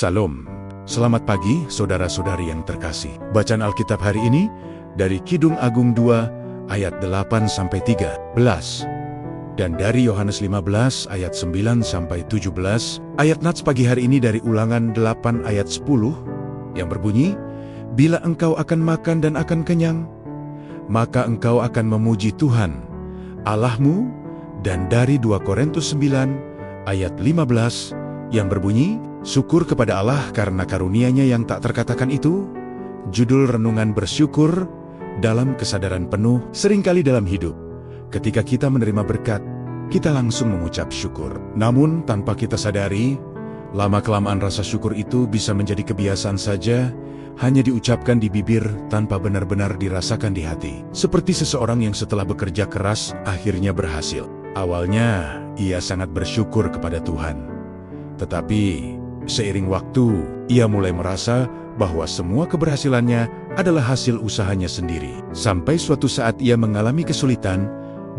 Salam. Selamat pagi, saudara-saudari yang terkasih. Bacaan Alkitab hari ini dari Kidung Agung 2 ayat 8-13 dan dari Yohanes 15 ayat 9-17. Ayat nats pagi hari ini dari Ulangan 8 ayat 10 yang berbunyi, "Bila engkau akan makan dan akan kenyang, maka engkau akan memuji Tuhan Allahmu." Dan dari 2 Korintus 9 ayat 15 yang berbunyi, "Syukur kepada Allah karena karunia-Nya yang tak terkatakan itu." Judul renungan bersyukur dalam kesadaran penuh. Seringkali dalam hidup, ketika kita menerima berkat, kita langsung mengucap syukur. Namun tanpa kita sadari, lama-kelamaan rasa syukur itu bisa menjadi kebiasaan saja, hanya diucapkan di bibir tanpa benar-benar dirasakan di hati. Seperti seseorang yang setelah bekerja keras akhirnya berhasil. Awalnya ia sangat bersyukur kepada Tuhan. Tetapi seiring waktu, ia mulai merasa bahwa semua keberhasilannya adalah hasil usahanya sendiri. Sampai suatu saat ia mengalami kesulitan,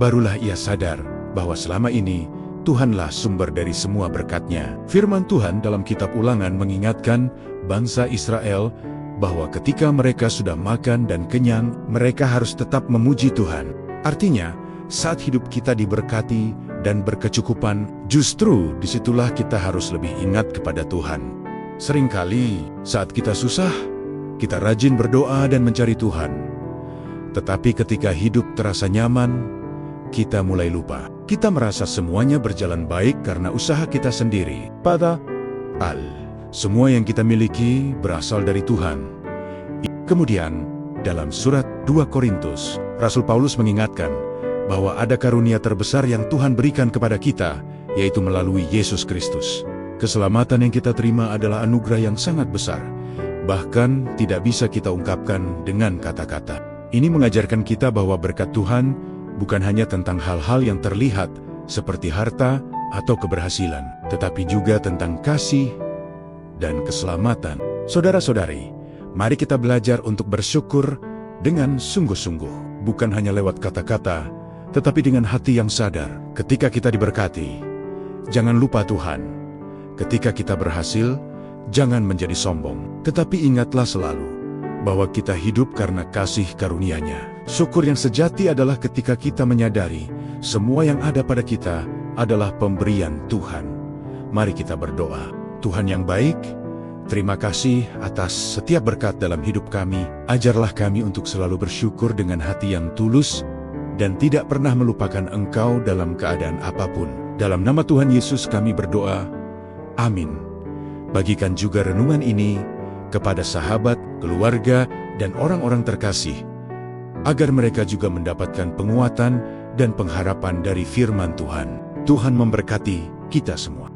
barulah ia sadar bahwa selama ini Tuhanlah sumber dari semua berkat-Nya. Firman Tuhan dalam kitab Ulangan mengingatkan bangsa Israel bahwa ketika mereka sudah makan dan kenyang, mereka harus tetap memuji Tuhan. Artinya, saat hidup kita diberkati dan berkecukupan, justru disitulah kita harus lebih ingat kepada Tuhan. Seringkali saat kita susah, kita rajin berdoa dan mencari Tuhan. Tetapi ketika hidup terasa nyaman, kita mulai lupa. Kita merasa semuanya berjalan baik karena usaha kita sendiri. Padahal semua yang kita miliki berasal dari Tuhan. Kemudian, dalam surat 2 Korintus, Rasul Paulus mengingatkan bahwa ada karunia terbesar yang Tuhan berikan kepada kita, yaitu melalui Yesus Kristus. Keselamatan yang kita terima adalah anugerah yang sangat besar, bahkan tidak bisa kita ungkapkan dengan kata-kata. Ini mengajarkan kita bahwa berkat Tuhan bukan hanya tentang hal-hal yang terlihat, seperti harta atau keberhasilan, tetapi juga tentang kasih dan keselamatan. Saudara-saudari, mari kita belajar untuk bersyukur dengan sungguh-sungguh, bukan hanya lewat kata-kata, tetapi dengan hati yang sadar. Ketika kita diberkati, jangan lupa Tuhan. Ketika kita berhasil, jangan menjadi sombong. Tetapi ingatlah selalu bahwa kita hidup karena kasih karunia-Nya. Syukur yang sejati adalah ketika kita menyadari semua yang ada pada kita adalah pemberian Tuhan. Mari kita berdoa. Tuhan yang baik, terima kasih atas setiap berkat dalam hidup kami. Ajarlah kami untuk selalu bersyukur dengan hati yang tulus dan tidak pernah melupakan Engkau dalam keadaan apapun. Dalam nama Tuhan Yesus kami berdoa. Amin. Bagikan juga renungan ini kepada sahabat, keluarga, dan orang-orang terkasih, agar mereka juga mendapatkan penguatan dan pengharapan dari firman Tuhan. Tuhan memberkati kita semua.